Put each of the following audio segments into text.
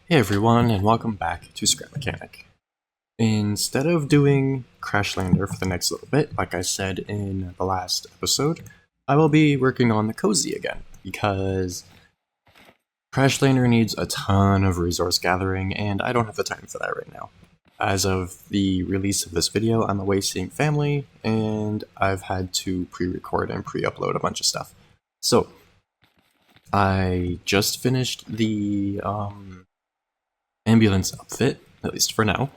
Hey everyone, and welcome back to Scrap Mechanic. Instead of doing Crashlander for the next little bit, like I said in the last episode, I will be working on the COEzy again, because Crashlander needs a ton of resource gathering, and I don't have the time for that right now. As of the release of this video, I'm away seeing family, and I've had to pre-record and pre-upload a bunch of stuff. So, I just finished the ambulance upfit, at least for now,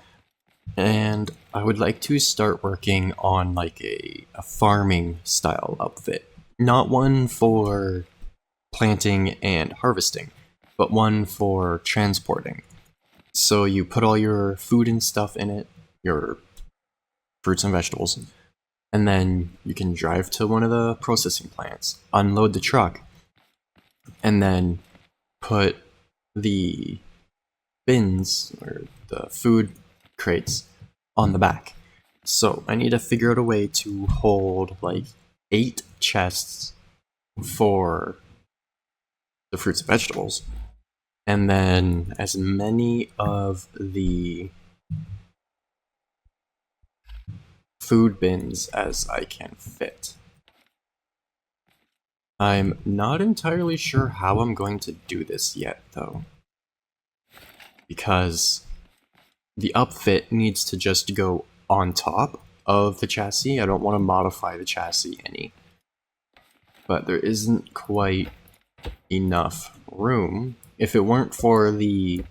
and I would like to start working on like a farming style upfit. Not one for planting and harvesting, but one for transporting. So you put all your food and stuff in it, your fruits and vegetables, and then you can drive to one of the processing plants, unload the truck, and then put the bins or the food crates on the back. So I need to figure out a way to hold like 8 chests for the fruits and vegetables, and then as many of the food bins as I can fit. I'm not entirely sure how I'm going to do this yet, though, because the upfit needs to just go on top of the chassis. I don't want to modify the chassis any, but there isn't quite enough room. If it weren't for the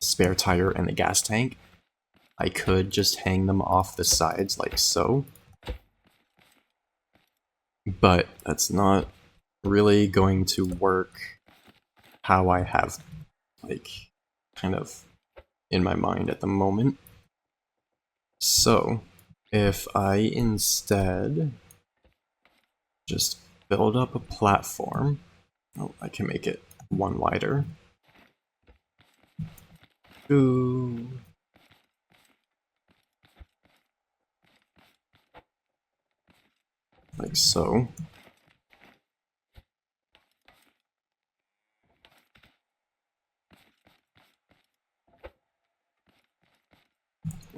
spare tire and the gas tank, I could just hang them off the sides like so, but that's not really going to work how I have like kind of in my mind at the moment. So if I instead just build up a platform, oh, I can make it one wider. Ooh. Like so.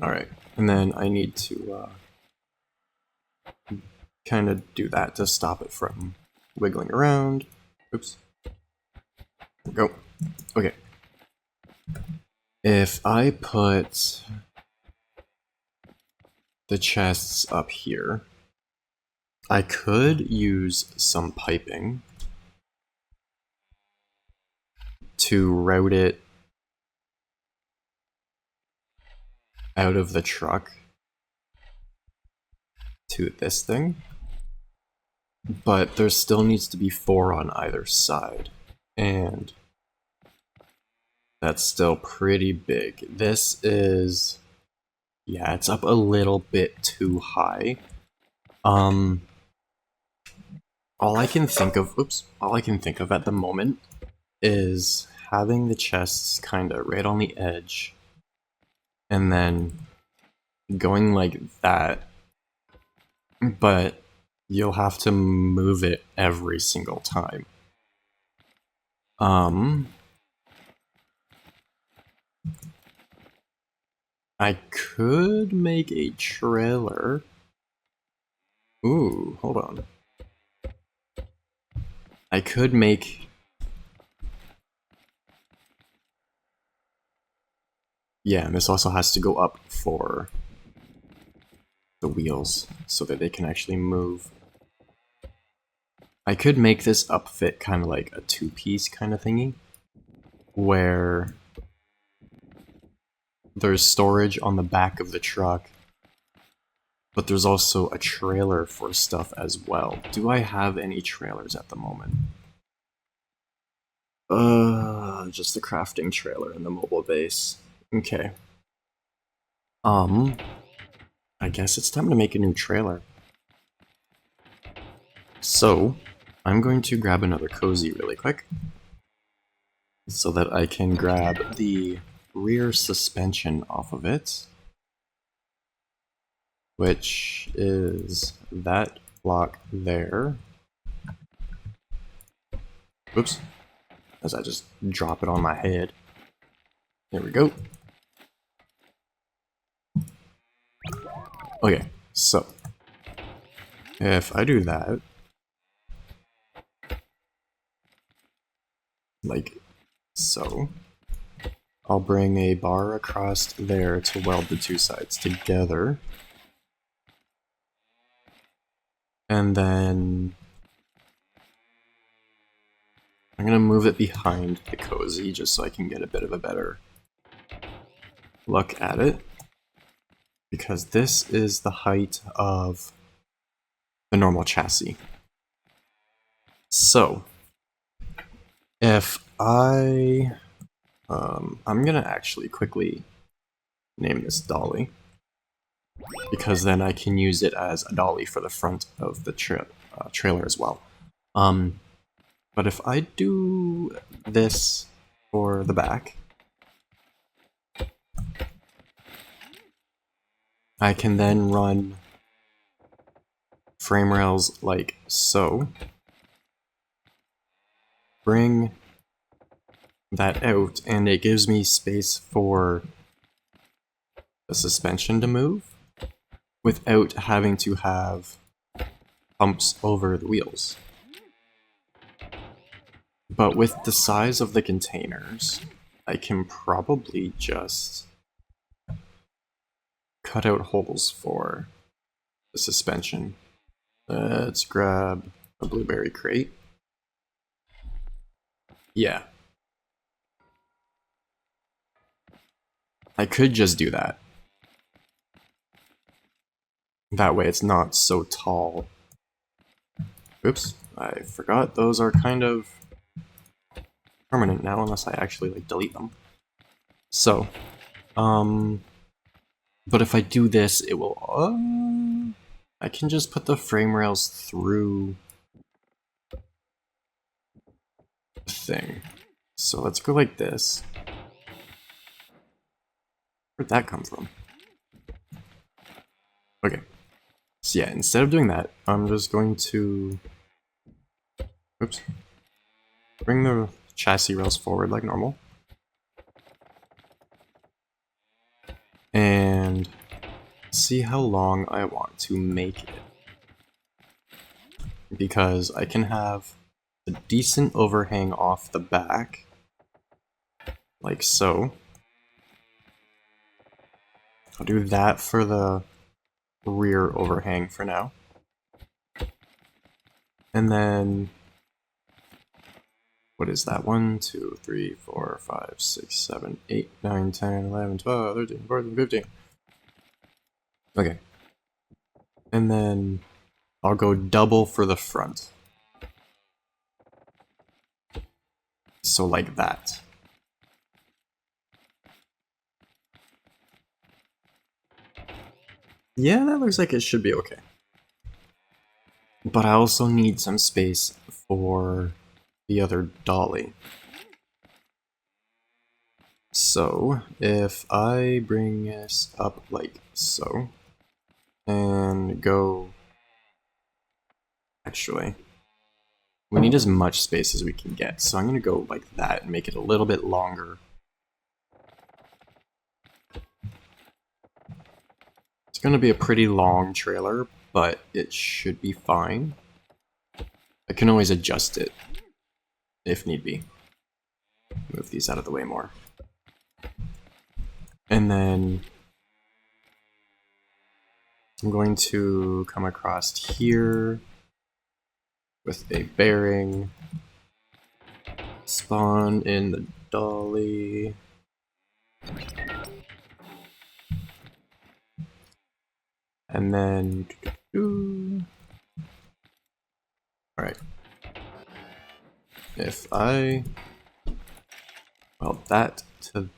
Alright, and then I need to kind of do that to stop it from wiggling around. Oops. There we go. Okay. If I put the chests up here, I could use some piping to route it out of the truck to this thing, but there still needs to be 4 on either side, and that's still pretty big. This is, yeah, it's up a little bit too high. All I can think of at the moment is having the chests kind of right on the edge, and then going like that, but you'll have to move it every single time. I could make a trailer. Ooh, hold on. I could make... Yeah, and this also has to go up for the wheels so that they can actually move. I could make this upfit kind of like a 2-piece kind of thingy, where there's storage on the back of the truck, but there's also a trailer for stuff as well. Do I have any trailers at the moment? Just the crafting trailer and the mobile base. Okay. I guess it's time to make a new trailer. So, I'm going to grab another COEzy really quick, so that I can grab the rear suspension off of it, which is that block there. Oops, as I just drop it on my head. There we go. Okay, so if I do that, like so, I'll bring a bar across there to weld the two sides together. And then I'm gonna move it behind the COEzy just so I can get a bit of a better look at it. Because this is the height of the normal chassis. So, if I'm gonna actually quickly name this dolly, because then I can use it as a dolly for the front of the trailer as well. But if I do this for the back, I can then run frame rails like so, bring that out, and it gives me space for the suspension to move without having to have bumps over the wheels. But with the size of the containers, I can probably just cut out holes for the suspension. Let's grab a blueberry crate. Yeah. I could just do that. That way it's not so tall. Oops, I forgot those are kind of permanent now unless I actually like delete them. So, but if I do this, it will, I can just put the frame rails through the thing. So let's go like this. Where'd that come from? Okay. So yeah, instead of doing that, I'm just going to, oops, bring the chassis rails forward like normal. And see how long I want to make it. Because I can have a decent overhang off the back, like so. I'll do that for the rear overhang for now. And then, what is that? 1, 2, 3, 4, 5, 6, 7, 8, 9, 10, 11, 12, 13, 14, 15. Okay. And then I'll go double for the front. So like that. Yeah, that looks like it should be okay. But I also need some space for the other dolly. So, if I bring this up like so, and go... Actually, we need as much space as we can get, so I'm gonna go like that and make it a little bit longer. It's gonna be a pretty long trailer, but it should be fine. I can always adjust it if need be. Move these out of the way more. And then I'm going to come across here with a bearing, spawn in the dolly, and then alright. If I weld that to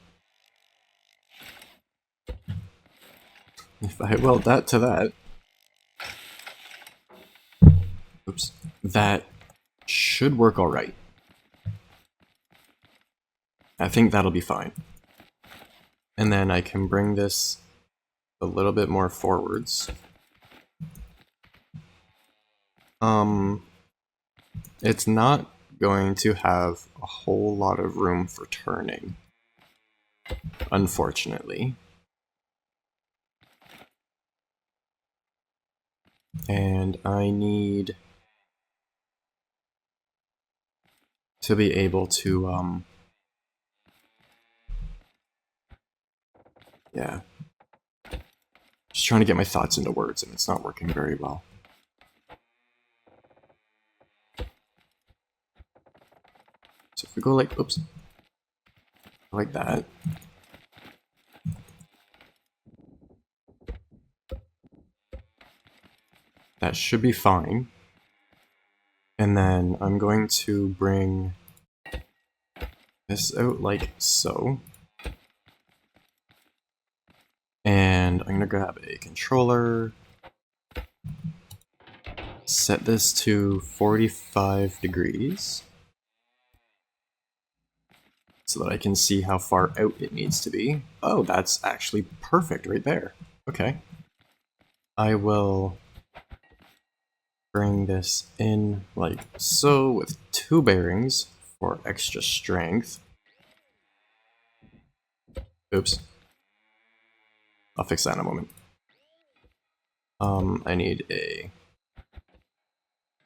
that, oops, that should work alright. I think that'll be fine. And then I can bring this a little bit more forwards. It's not going to have a whole lot of room for turning. unfortunately. And I need to be able to, yeah. Just trying to get my thoughts into words, and it's not working very well. So if we go like, oops, like that. That should be fine. And then I'm going to bring this out like so. And I'm gonna grab a controller, set this to 45 degrees so that I can see how far out it needs to be. Oh, that's actually perfect right there. Okay. I will bring this in like so with 2 bearings for extra strength. Oops. I'll fix that in a moment. I need a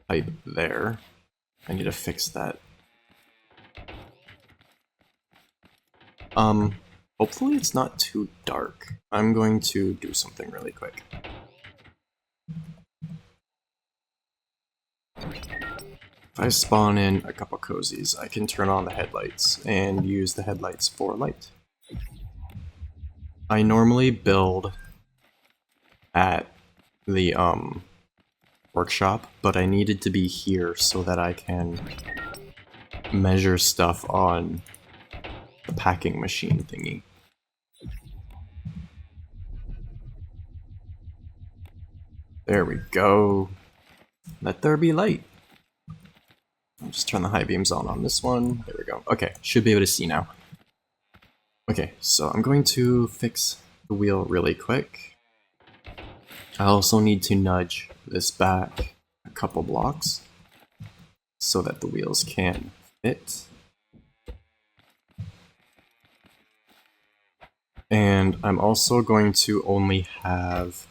pipe there. I need to fix that. Hopefully it's not too dark. I'm going to do something really quick. If I spawn in a couple cozies, I can turn on the headlights and use the headlights for light. I normally build at the workshop, but I needed to be here so that I can measure stuff on the packing machine thingy. There we go. Let there be light. I'll just turn the high beams on this one. There we go. Okay, should be able to see now. Okay, so I'm going to fix the wheel really quick. I also need to nudge this back a couple blocks so that the wheels can fit. And I'm also going to only have...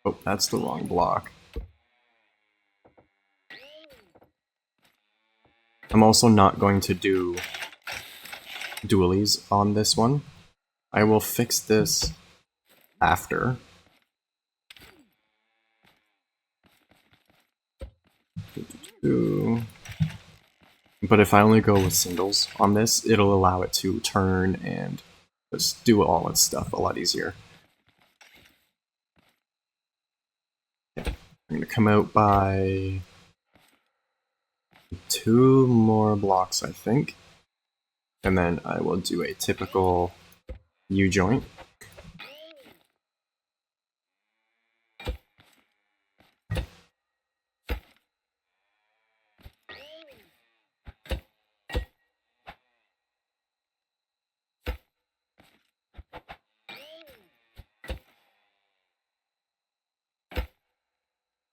Oh, that's the wrong block. I'm also not going to do dualies on this one. I will fix this after. But if I only go with singles on this, it'll allow it to turn and just do all its stuff a lot easier. Yeah. I'm gonna come out by 2 more blocks, I think. And then I will do a typical U-joint.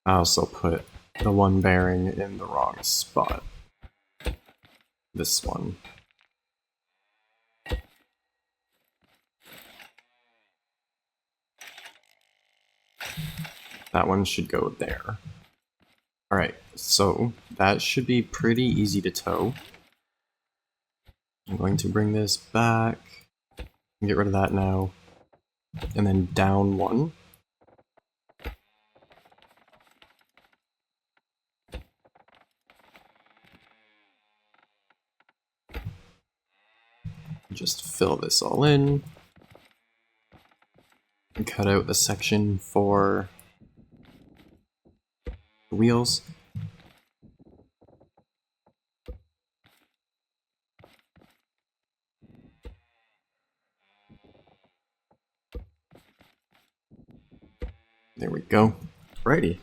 I also put the one bearing in the wrong spot. This one. That one should go there. Alright, so that should be pretty easy to tow. I'm going to bring this back, get rid of that now, and then down 1. Just fill this all in, and cut out the section for the wheels. There we go. Righty.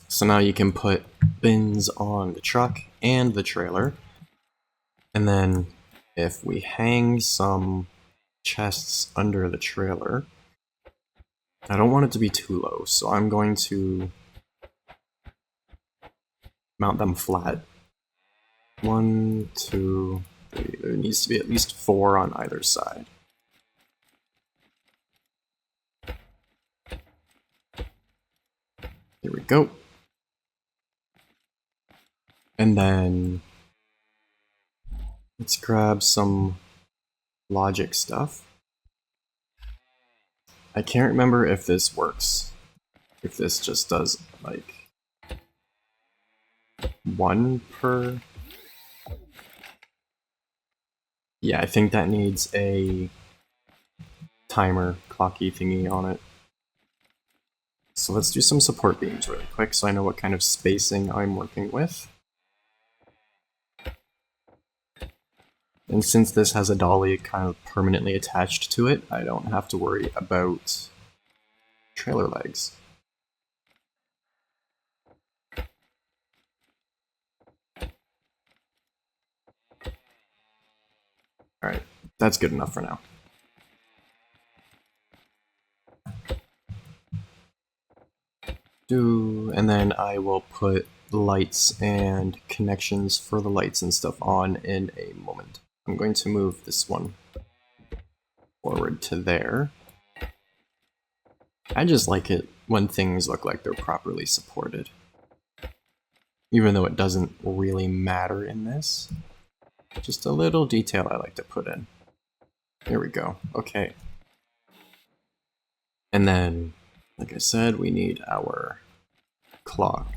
So now you can put bins on the truck and the trailer. And then if we hang some chests under the trailer, I don't want it to be too low, so I'm going to mount them flat. 1, 2, 3. There needs to be at least 4 on either side. There we go. And then let's grab some logic stuff. I can't remember if this works. If this just does like one per. Yeah, I think that needs a timer clocky thingy on it. So let's do some support beams really quick so I know what kind of spacing I'm working with. And since this has a dolly kind of permanently attached to it, I don't have to worry about trailer legs. Alright, that's good enough for now. And then I will put lights and connections for the lights and stuff on in a moment. I'm going to move this one forward to there. I just like it when things look like they're properly supported. Even though it doesn't really matter in this. Just a little detail I like to put in. There we go. Okay. And then, like I said, we need our clock.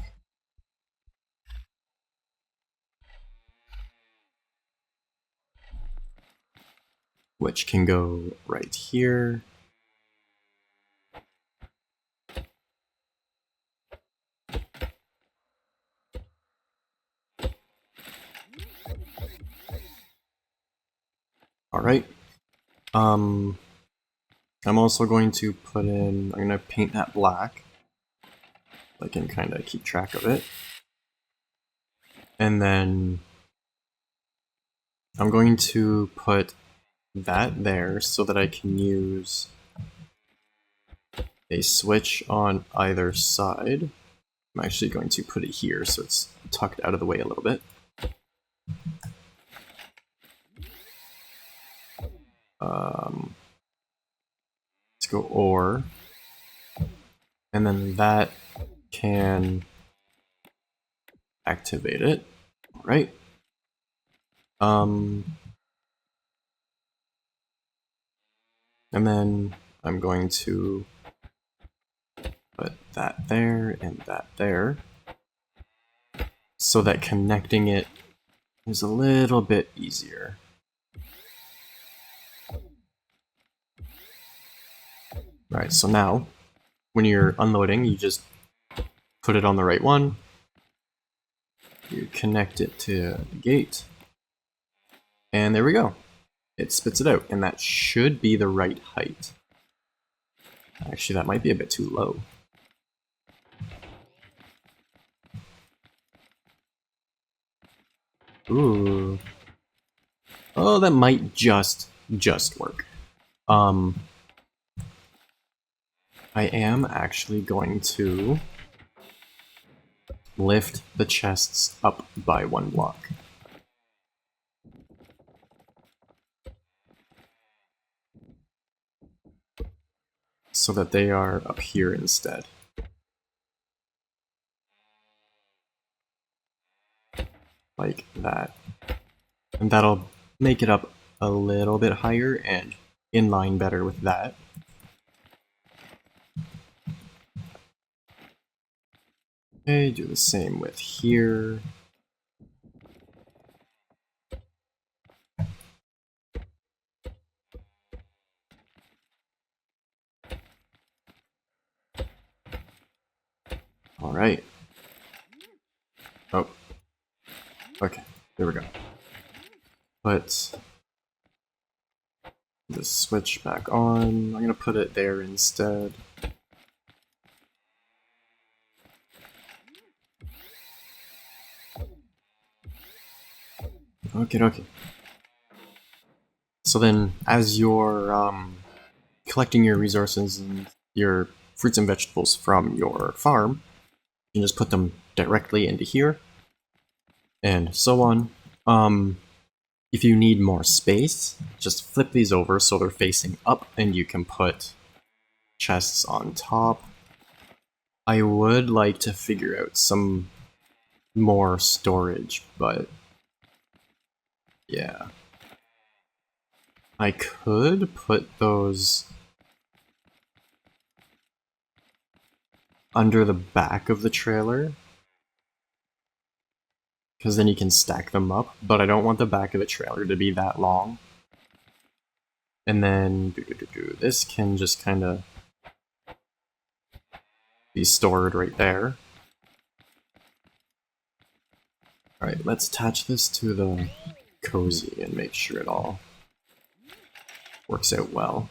Which can go right here. Alright. I'm also going to put in, I'm going to paint that black. I can kind of keep track of it. And then I'm going to put that there so that I can use a switch on either side. I'm actually going to put it here so it's tucked out of the way a little bit. Let's go OR. And then that can activate it. All right. And then I'm going to put that there and that there so that connecting it is a little bit easier. Right, so now when you're unloading, you just put it on the right one, you connect it to the gate, and there we go. It spits it out, and that should be the right height. Actually, that might be a bit too low. Ooh. Oh, that might just work. I am actually going to lift the chests up by one block. So that they are up here instead. Like that. And that'll make it up a little bit higher and in line better with that. Okay, do the same with here. All right. Oh. Okay, there we go. Put the switch back on. I'm gonna put it there instead. Okay. So then, as you're collecting your resources and your fruits and vegetables from your farm, you can just put them directly into here, and so on. If you need more space, just flip these over so they're facing up, and you can put chests on top. I would like to figure out some more storage, but yeah. I could put those under the back of the trailer, because then you can stack them up, but I don't want the back of the trailer to be that long. And then this can just kind of be stored right there. Alright, let's attach this to the COEzy and make sure it all works out well.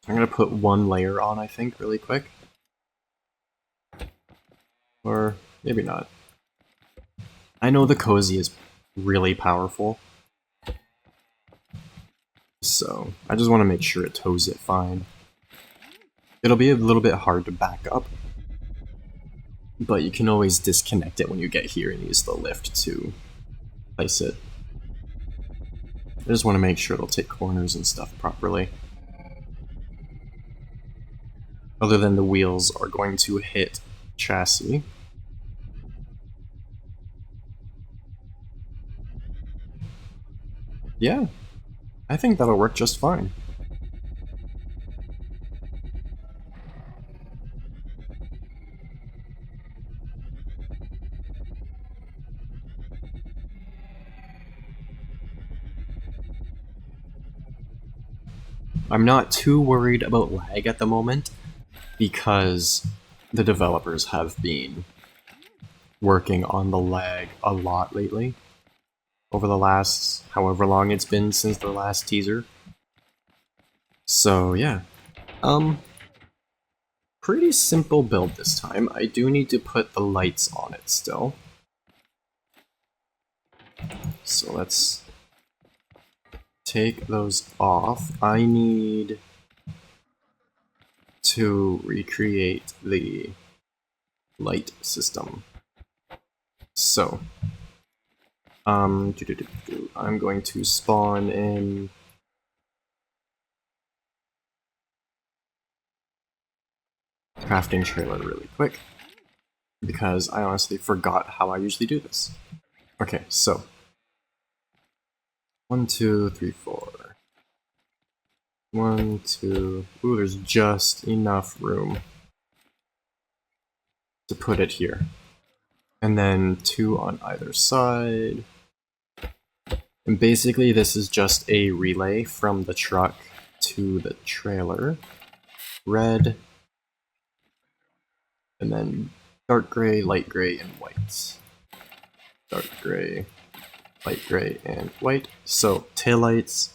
I'm gonna put one layer on, I think, really quick. Or maybe not. I know the COEzy is really powerful, so I just want to make sure it tows it fine. It'll be a little bit hard to back up, but you can always disconnect it when you get here and use the lift to place it. I just want to make sure it'll take corners and stuff properly. Other than the wheels are going to hit chassis. Yeah, I think that'll work just fine. I'm not too worried about lag at the moment, because the developers have been working on the lag a lot lately, over the last however long it's been since the last teaser. So yeah, pretty simple build this time. I do need to put the lights on it still. So let's take those off. I need to recreate the light system. So, I'm going to spawn in crafting trailer really quick, because I honestly forgot how I usually do this. Okay, so 1, 2, 3, 4. 1, 2. Ooh, there's just enough room to put it here. And then 2 on either side. And basically this is just a relay from the truck to the trailer. Red, and then dark gray, light gray, and white. Dark gray, light gray, and white. So taillights,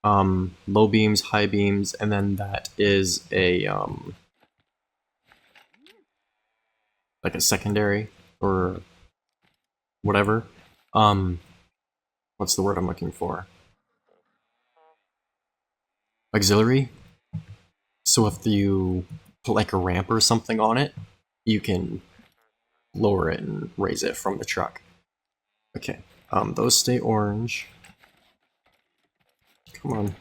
low beams, high beams, and then that is a like a secondary or whatever. What's the word I'm looking for? Auxiliary. So if you put like a ramp or something on it, you can lower it and raise it from the truck. Okay, those stay orange. Come on.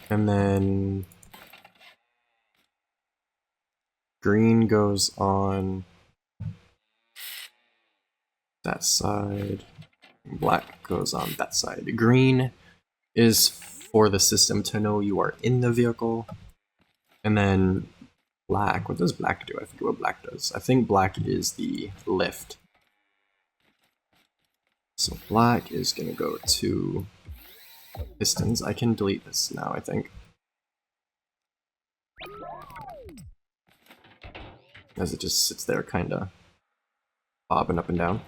And then green goes on that side. Black goes on that side. Green is for the system to know you are in the vehicle. And then black, what does black do? I forget what black does. I think black is the lift. So black is gonna go to pistons. I can delete this now, I think. As it just sits there kinda bobbing up and down.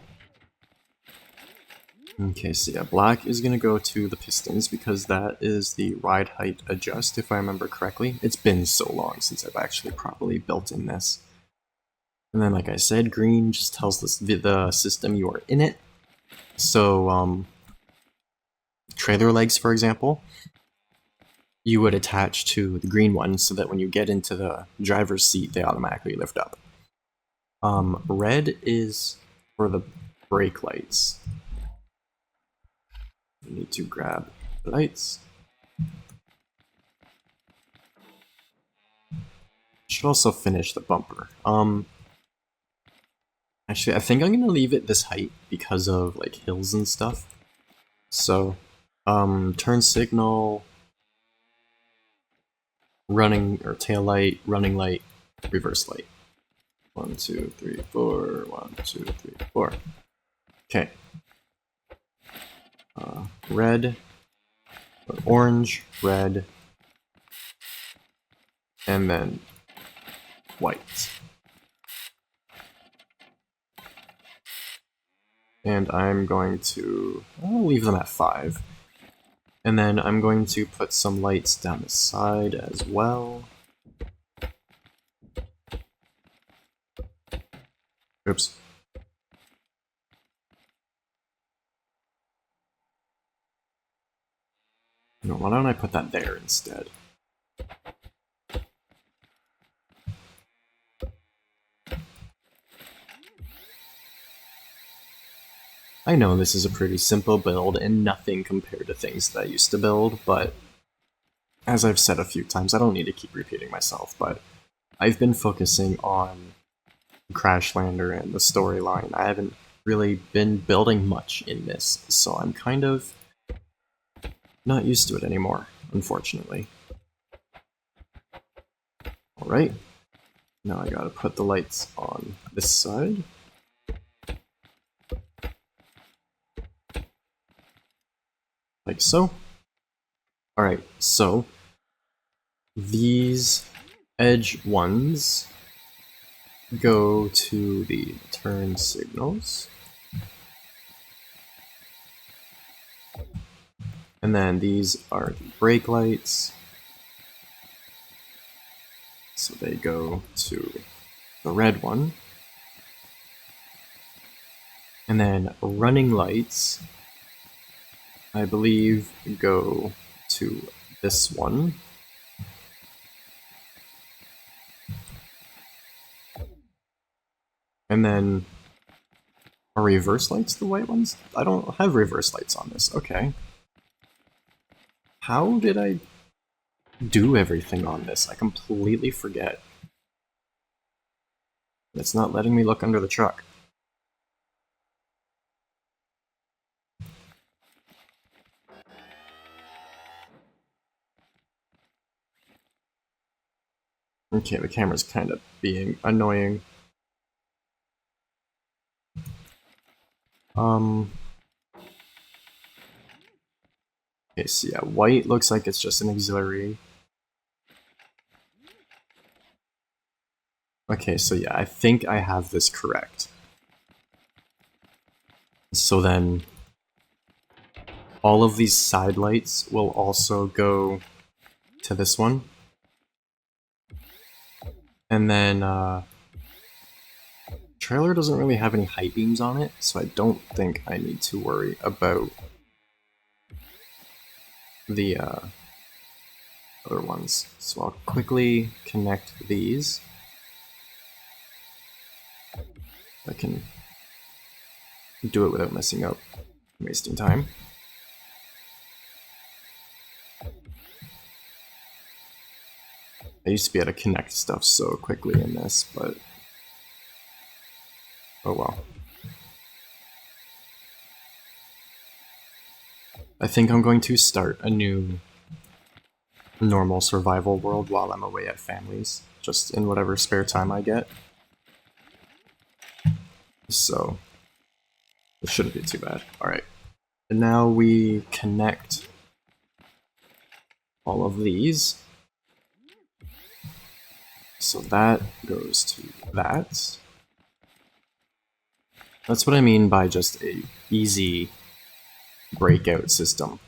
Okay, so yeah, black is gonna go to the pistons because that is the ride height adjust, if I remember correctly. It's been so long since I've actually properly built in this. And then, like I said, green just tells the system you are in it. So, trailer legs, for example, you would attach to the green one so that when you get into the driver's seat, they automatically lift up. Red is for the brake lights. I need to grab the lights. Should also finish the bumper. Actually, I think I'm gonna leave it this height because of like hills and stuff. So, turn signal, running or tail light, running light, reverse light. 1, 2, 3, 4. 1, 2, 3, 4. Okay. Red, or orange, red, and then white. And I'm going to I'll leave them at 5. And then I'm going to put some lights down the side as well. Oops. No, why don't I put that there instead? I know this is a pretty simple build and nothing compared to things that I used to build, but as I've said a few times, I don't need to keep repeating myself, but I've been focusing on Crashlander and the storyline. I haven't really been building much in this, so I'm kind of not used to it anymore, unfortunately. Alright, now I gotta put the lights on this side. Like so. Alright, so these edge ones go to the turn signals. And then these are the brake lights. So they go to the red one. And then running lights, I believe, go to this one. And then are reverse lights the white ones? I don't have reverse lights on this. Okay. How did I do everything on this? I completely forget. It's not letting me look under the truck. Okay, the camera's kind of being annoying. Okay, so yeah, white looks like it's just an auxiliary. Okay, so yeah, I think I have this correct. So then all of these side lights will also go to this one. And then trailer doesn't really have any height beams on it, so I don't think I need to worry about the other ones. So I'll quickly connect these. I can do it without messing up, wasting time. I used to be able to connect stuff so quickly in this, but oh well. I think I'm going to start a new normal survival world while I'm away at families, just in whatever spare time I get. So, it shouldn't be too bad. Alright. And now we connect all of these. So that goes to that. That's what I mean by just a easy breakout system,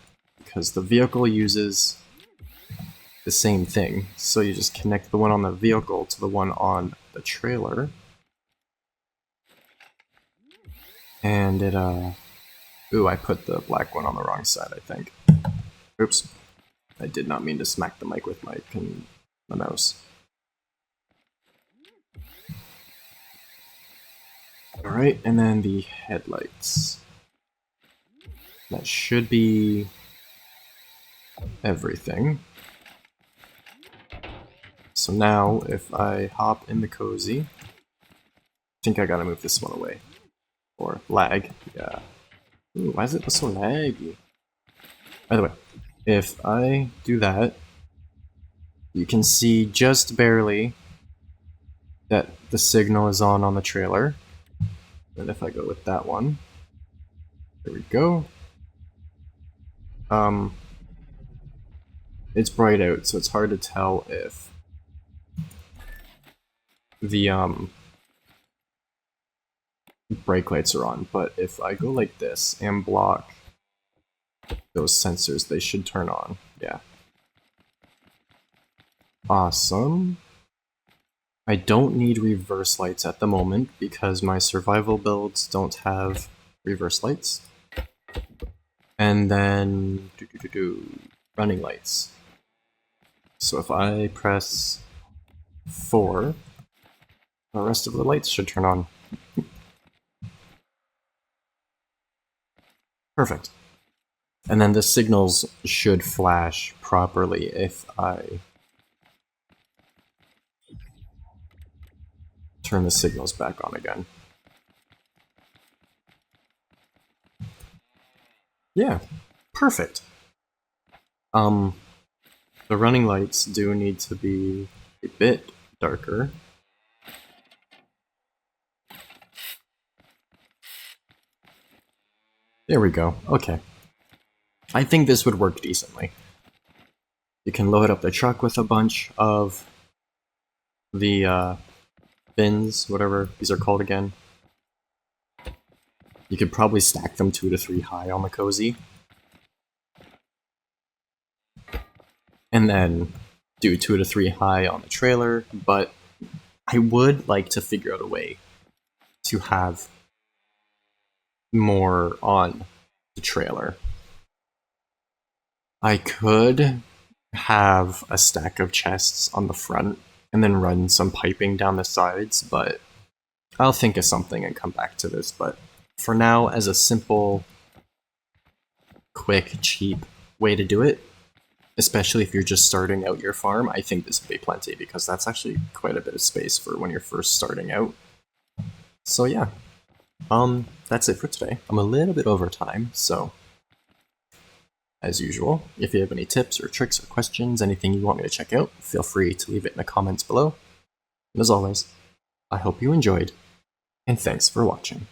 because the vehicle uses the same thing, so you just connect the one on the vehicle to the one on the trailer, and it ooh, I put the black one on the wrong side, I think. Oops. I did not mean to smack the mic with my mouse. Alright, and then the headlights. That should be everything. So now, if I hop in the COEzy, I think I gotta move this one away. Or lag, yeah. Ooh, why is it so laggy? By the way, if I do that, you can see just barely that the signal is on the trailer. And if I go with that one, there we go. It's bright out, so it's hard to tell if the brake lights are on. But if I go like this and block those sensors, they should turn on. Yeah. Awesome. I don't need reverse lights at the moment because my survival builds don't have reverse lights. And then running lights. So if I press 4, the rest of the lights should turn on. Perfect. And then the signals should flash properly if I turn the signals back on again. Yeah, perfect. The running lights do need to be a bit darker. There we go, okay. I think this would work decently. You can load up the truck with a bunch of the bins, whatever these are called again. You could probably stack them 2 to 3 high on the COEzy. And then do 2 to 3 high on the trailer, but I would like to figure out a way to have more on the trailer. I could have a stack of chests on the front and then run some piping down the sides, but I'll think of something and come back to this. But for now, as a simple, quick, cheap way to do it, especially if you're just starting out your farm, I think this would be plenty because that's actually quite a bit of space for when you're first starting out. So yeah, that's it for today. I'm a little bit over time, so as usual, if you have any tips or tricks or questions, anything you want me to check out, feel free to leave it in the comments below. And as always, I hope you enjoyed, and thanks for watching.